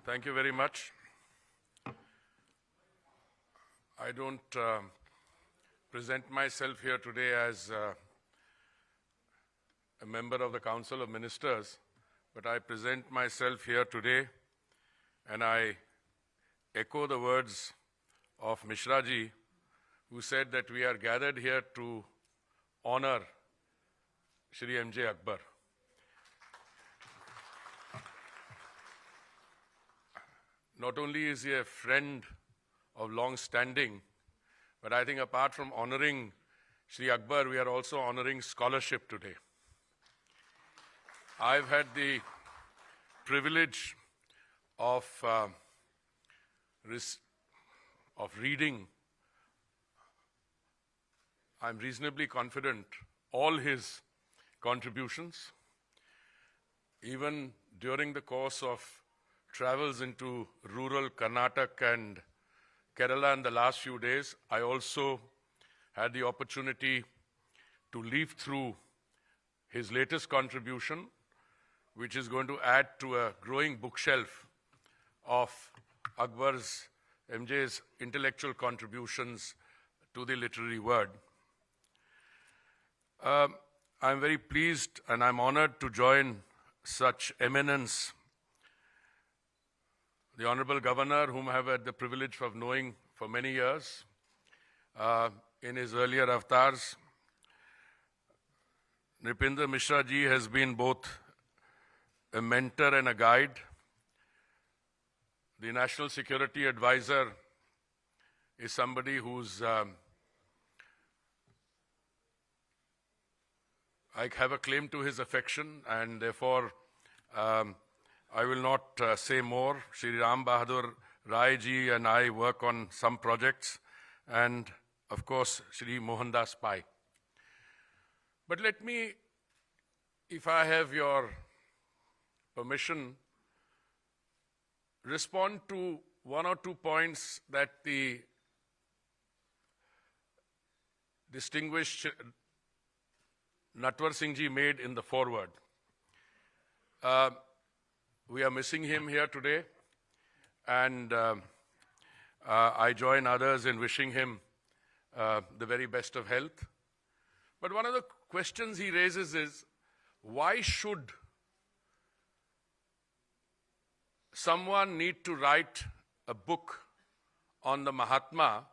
Thank you very much. I don't present myself here today as a member of the Council of Ministers, but I present myself here today and I echo the words of Mishra ji, who said that we are gathered here to honor Shri M.J. Akbar. Not only is he a friend of long standing, but I think apart from honoring Shri Akbar, we are also honoring scholarship today. I've had the privilege of reading, I'm reasonably confident, all his contributions. Even during the course of travels into rural Karnataka and Kerala in the last few days, I also had the opportunity to leaf through his latest contribution, which is going to add to a growing bookshelf of Akbar's, MJ's intellectual contributions to the literary world. I'm very pleased and I'm honored to join such eminence. The Honorable Governor, whom I have had the privilege of knowing for many years, in his earlier avatars. Nripinder Mishra ji has been both a mentor and a guide. The National Security Advisor is somebody who's, I have a claim to his affection, and therefore I will not say more. Shri Ram Bahadur Rai ji and I work on some projects, and of course Shri Mohandas Pai. But let me, if I have your permission, respond to one or two points that the distinguished Natwar Singh ji made in the foreword. We are missing him here today, and I join others in wishing him the very best of health. But one of the questions he raises is, why should someone need to write a book on the Mahatma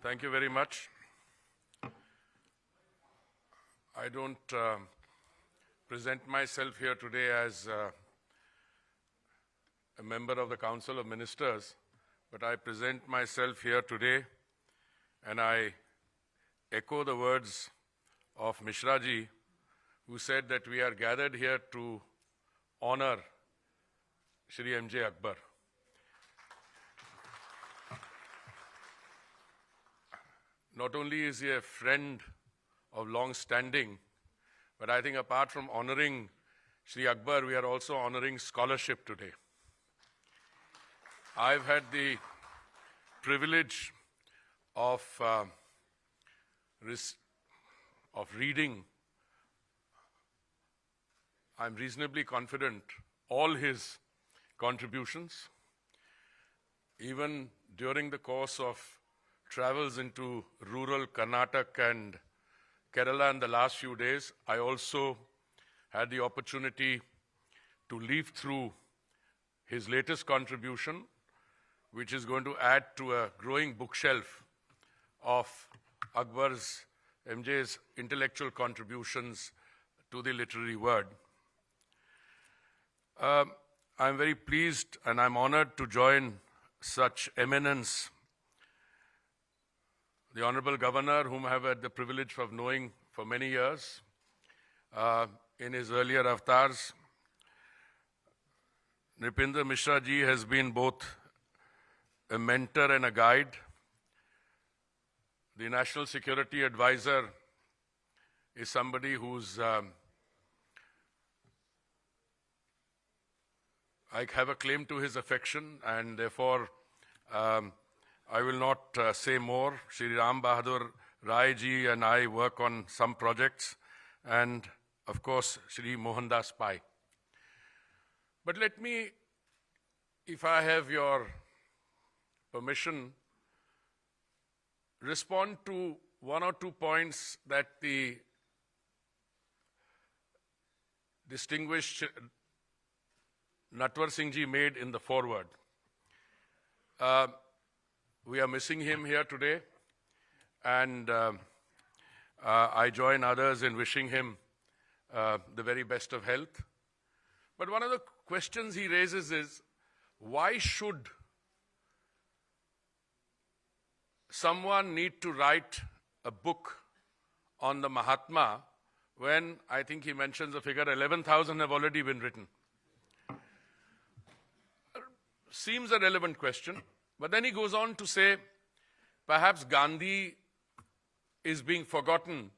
Thank you very much. I don't present myself here today as a member of the Council of Ministers, but I present myself here today and I echo the words of Mishra ji, who said that we are gathered here to honor Shri M.J. Akbar. Not only is he a friend of long standing, but I think apart from honoring Shri Akbar, we are also honoring scholarship today. I've had the privilege of reading, I'm reasonably confident, all his contributions. Even during the course of travels into rural Karnataka and Kerala in the last few days, I also had the opportunity to leaf through his latest contribution, which is going to add to a growing bookshelf of Akbar's, MJ's intellectual contributions to the literary world. I'm very pleased and I'm honored to join such eminence. The Honorable Governor, whom I have had the privilege of knowing for many years, in his earlier avatars. Nripinder Mishra ji has been both a mentor and a guide. The National Security Advisor is somebody who's, I have a claim to his affection, and therefore I will not say more. Shri Ram Bahadur Rai ji and I work on some projects, and of course Shri Mohandas Pai. But let me, if I have your permission, respond to one or two points that the distinguished Natwar Singh ji made in the foreword. We are missing him here today, and I join others in wishing him the very best of health. But one of the questions he raises is, why should someone need to write a book on the Mahatma when I think he mentions a figure 11,000 have already been written? Seems a relevant question. But then he goes on to say, perhaps Gandhi is being forgotten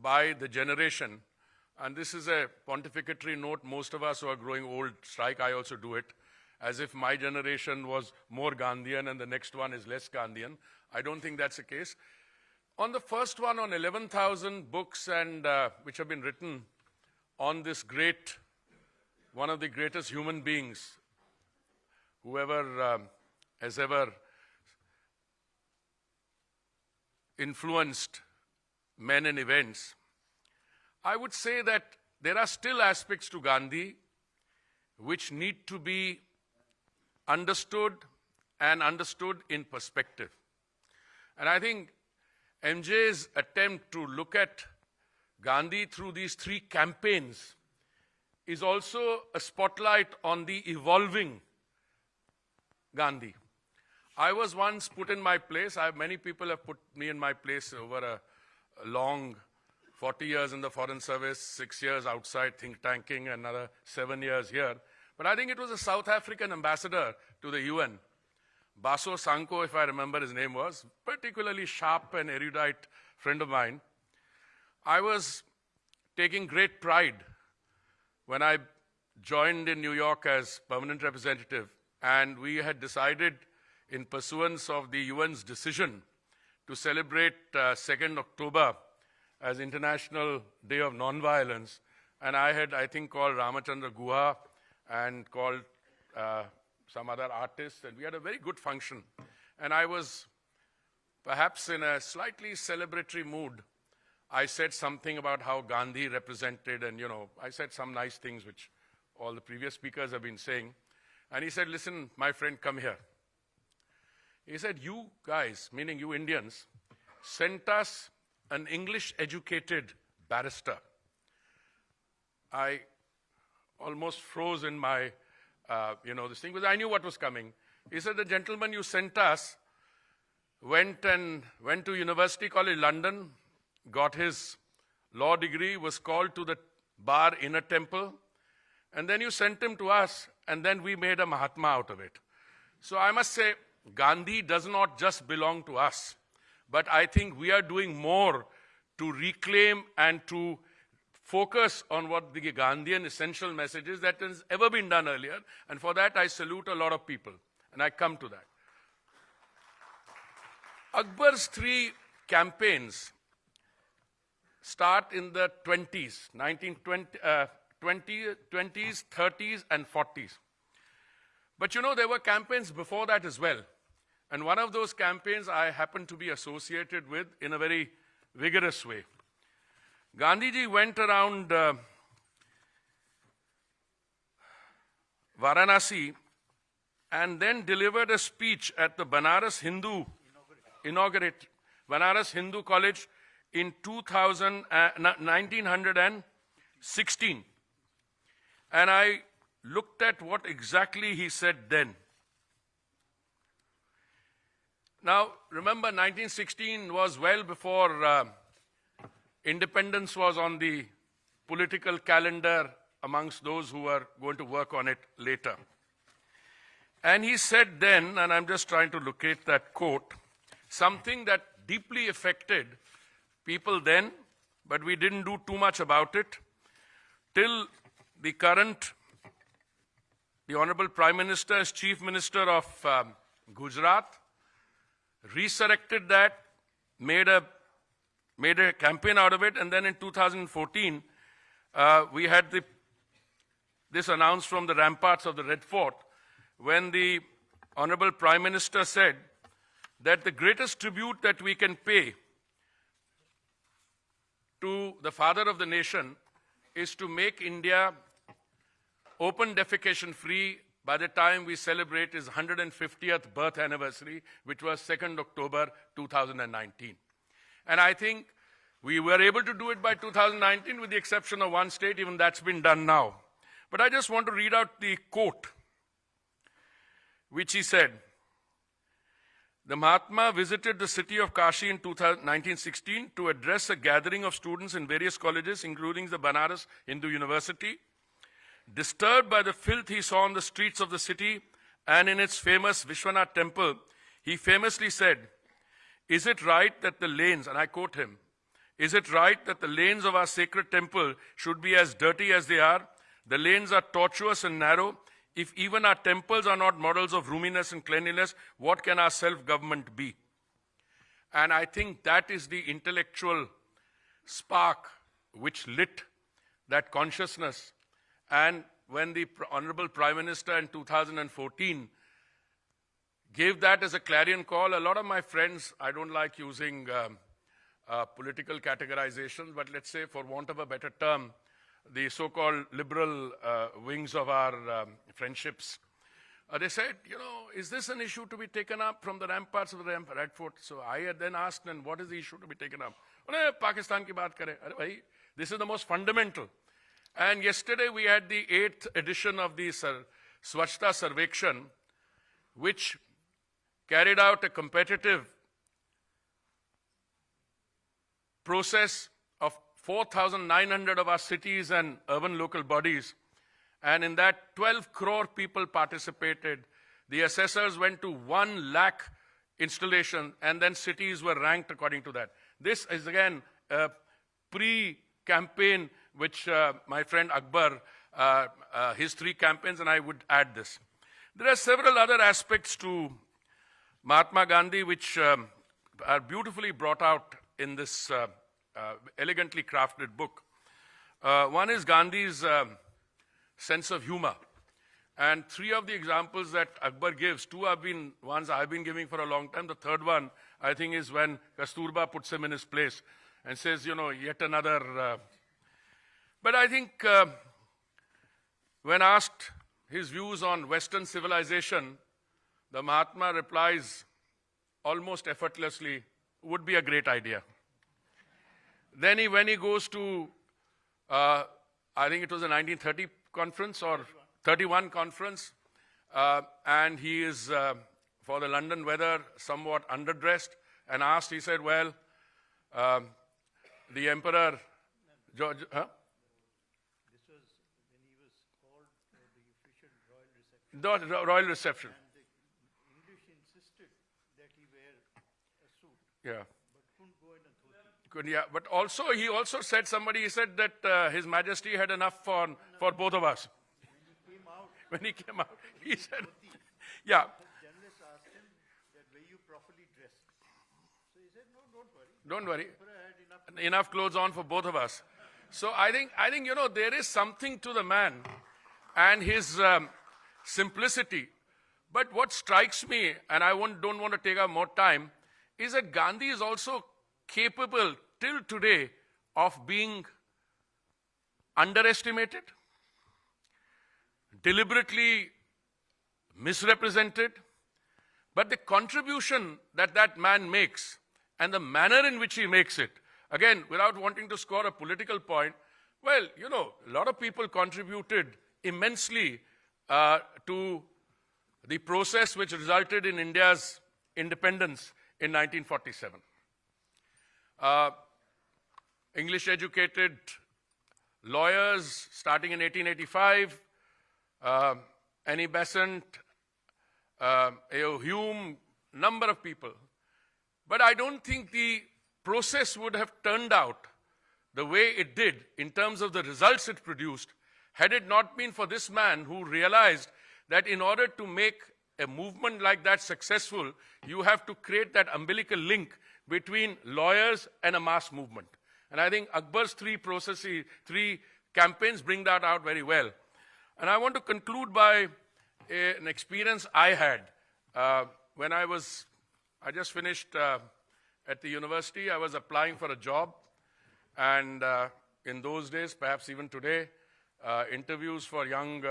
by the generation. And this is a pontificatory note. Most of us who are growing old strike, I also do it, as if my generation was more Gandhian and the next one is less Gandhian. I don't think that's the case. On the first one, on 11,000 books and which have been written on this great, one of the greatest human beings, whoever has ever influenced men and events, I would say that there are still aspects to Gandhi which need to be understood and understood in perspective. And I think MJ's attempt to look at Gandhi through these three campaigns is also a spotlight on the evolving Gandhi. I was once put in my place. Many people have put me in my place over a long 40 years in the Foreign Service, 6 years outside think tanking, another 7 years here. But I think it was a South African ambassador to the UN, Baso Sanko, if I remember his name was, particularly sharp and erudite friend of mine. I was taking great pride when I joined in New York as permanent representative, and we had decided, in pursuance of the UN's decision to celebrate 2nd October as International Day of Nonviolence, and I had, I think, called Ramachandra Guha and called some other artists, and we had a very good function. And I was perhaps in a slightly celebratory mood. I said something about how Gandhi represented, and I said some nice things which all the previous speakers have been saying. And he said, listen, my friend, come here. He said, you guys, meaning you Indians, sent us an English-educated barrister. I almost froze in my, this thing, because I knew what was coming. He said, the gentleman you sent us went to University College London, got his law degree, was called to the bar in a temple, and then you sent him to us, and then we made a Mahatma out of it. So I must say, Gandhi does not just belong to us, but I think we are doing more to reclaim and to focus on what the Gandhian essential message is that has ever been done earlier, and for that I salute a lot of people, and I come to that. Akbar's 3 campaigns start in the 20s, 20s, 30s, and 40s. But there were campaigns before that as well. And one of those campaigns I happen to be associated with in a very vigorous way. Gandhiji went around Varanasi and then delivered a speech at the Banaras Hindu College in 1916. And I looked at what exactly he said then. Now, remember, 1916 was well before independence was on the political calendar amongst those who were going to work on it later. And he said then, and I'm just trying to locate that quote, something that deeply affected people then, but we didn't do too much about it, till the Honorable Prime Minister as Chief Minister of Gujarat, resurrected that, made a campaign out of it, and then in 2014, we had this announced from the ramparts of the Red Fort, when the Honorable Prime Minister said that the greatest tribute that we can pay to the father of the nation is to make India open defecation free by the time we celebrate his 150th birth anniversary, which was 2nd October 2019. And I think we were able to do it by 2019 with the exception of one state, even that's been done now. But I just want to read out the quote, which he said. The Mahatma visited the city of Kashi in 1916 to address a gathering of students in various colleges, including the Banaras Hindu University. Disturbed by the filth he saw on the streets of the city and in its famous Vishwanath temple, he famously said, "Is it right that the lanes," and I quote him, "is it right that the lanes of our sacred temple should be as dirty as they are? The lanes are tortuous and narrow. If even our temples are not models of roominess and cleanliness, what can our self-government be?" And I think that is the intellectual spark which lit that consciousness. And when the Honorable Prime Minister in 2014 gave that as a clarion call, a lot of my friends, I don't like using political categorizations, but let's say, for want of a better term, the so-called liberal wings of our friendships, they said, is this an issue to be taken up from the ramparts of the Red Fort? So I had then asked them, what is the issue to be taken up? Pakistan ki baat kare. Arey bhai, this is the most fundamental. And yesterday we had the 8th edition of the Swachhta Sarvekshan, which carried out a competitive process of 4,900 of our cities and urban local bodies. And in that, 12 crore people participated. The assessors went to 1 lakh installations, and then cities were ranked according to that. This is, again, a pre-campaign which my friend Akbar, his 3 campaigns, and I would add this. There are several other aspects to Mahatma Gandhi which are beautifully brought out in this elegantly crafted book. One is Gandhi's sense of humor. And 3 of the examples that Akbar gives, 2 have been ones I've been giving for a long time. The 3rd one, I think, is when Kasturba puts him in his place and says, yet another... But I think when asked his views on Western civilization, the Mahatma replies almost effortlessly, would be a great idea. Then when he goes to, I think it was a 1930 conference or 31 conference, and he is, for the London weather, somewhat underdressed, and asked, he said, well, the Emperor George, huh? This was when he was called for the official royal reception. The royal reception. And the English insisted that he wear a suit. Yeah. But couldn't go in a dhoti. Yeah, but also, he also said, he said that His Majesty had enough for both of us. When he came out, he said, yeah. The journalist asked him that, were you properly dressed? So he said, no, don't worry. Don't worry. The emperor had Enough clothes on for both of us. So I think, there is something to the man and his simplicity. But what strikes me, and I don't want to take up more time, is that Gandhi is also capable till today of being underestimated, deliberately misrepresented, but the contribution that that man makes and the manner in which he makes it, again, without wanting to score a political point, well, a lot of people contributed immensely to the process which resulted in India's independence in 1947. English-educated lawyers starting in 1885, Annie Besant, A.O. Hume, number of people. But I don't think the process would have turned out the way it did in terms of the results it produced had it not been for this man who realized that in order to make a movement like that successful, you have to create that umbilical link between lawyers and a mass movement. And I think Akbar's three campaigns bring that out very well. And I want to conclude by an experience I had when I just finished at the university. I was applying for a job. And in those days, perhaps even today, interviews for young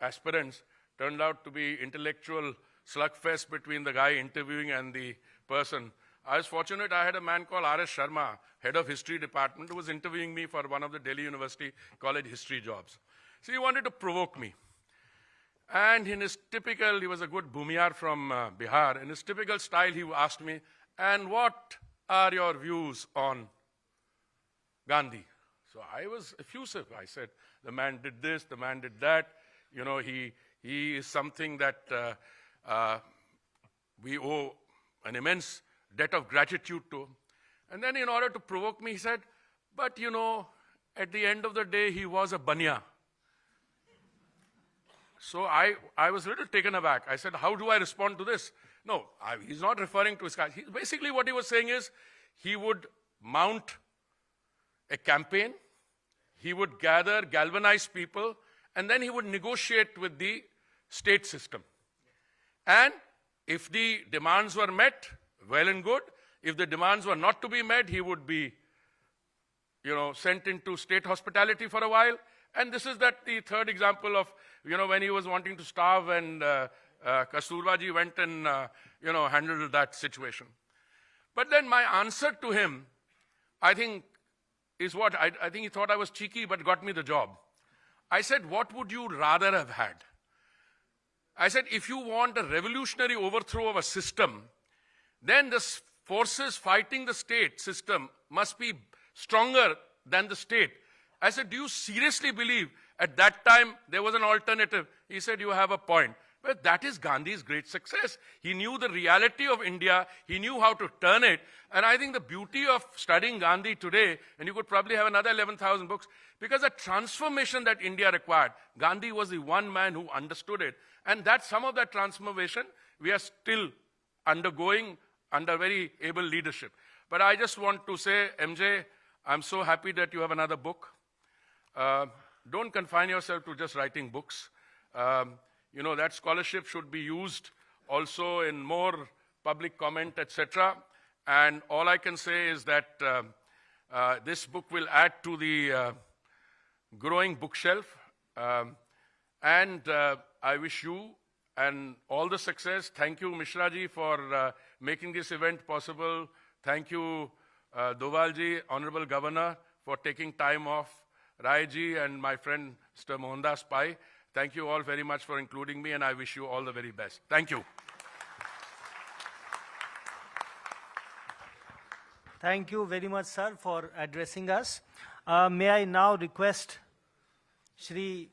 aspirants turned out to be intellectual slugfest between the guy interviewing and the person. I was fortunate I had a man called R.S. Sharma, head of history department, who was interviewing me for one of the Delhi University college history jobs. So he wanted to provoke me. And in his typical, he was a good Bhumiyar from Bihar, in his typical style, he asked me, and what are your views on Gandhi? So I was effusive. I said, the man did this, the man did that. He is something that we owe an immense debt of gratitude to. And then in order to provoke me, he said, but at the end of the day, he was a banya. So I was a little taken aback. I said, how do I respond to this? No, he's not referring to his guy. Basically what he was saying is, he would mount a campaign, he would galvanize people, and then he would negotiate with the state system. And if the demands were met, well and good. If the demands were not to be met, he would be, sent into state hospitality for a while. And this is the third example of, when he was wanting to starve and Kasturbaji went and, handled that situation. But then my answer to him, I think, is what? I think he thought I was cheeky, but got me the job. I said, what would you rather have had? I said, if you want a revolutionary overthrow of a system, then the forces fighting the state system must be stronger than the state. I said, do you seriously believe at that time there was an alternative? He said, you have a point. But that is Gandhi's great success. He knew the reality of India. He knew how to turn it. And I think the beauty of studying Gandhi today, and you could probably have another 11,000 books, because the transformation that India required, Gandhi was the one man who understood it. And that some of that transformation we are still undergoing under very able leadership. But I just want to say, MJ, I'm so happy that you have another book. Don't confine yourself to just writing books. That scholarship should be used also in more public comment, etc. And all I can say is that this book will add to the growing bookshelf. And I wish you and all the success. Thank you, Mishra ji, for making this event possible. Thank you, Doval ji, Honorable Governor, for taking time off. Rai ji and my friend Mr. Mohandas Pai. Thank you all very much for including me, and I wish you all the very best. Thank you. Thank you very much, sir, for addressing us. May I now request Shri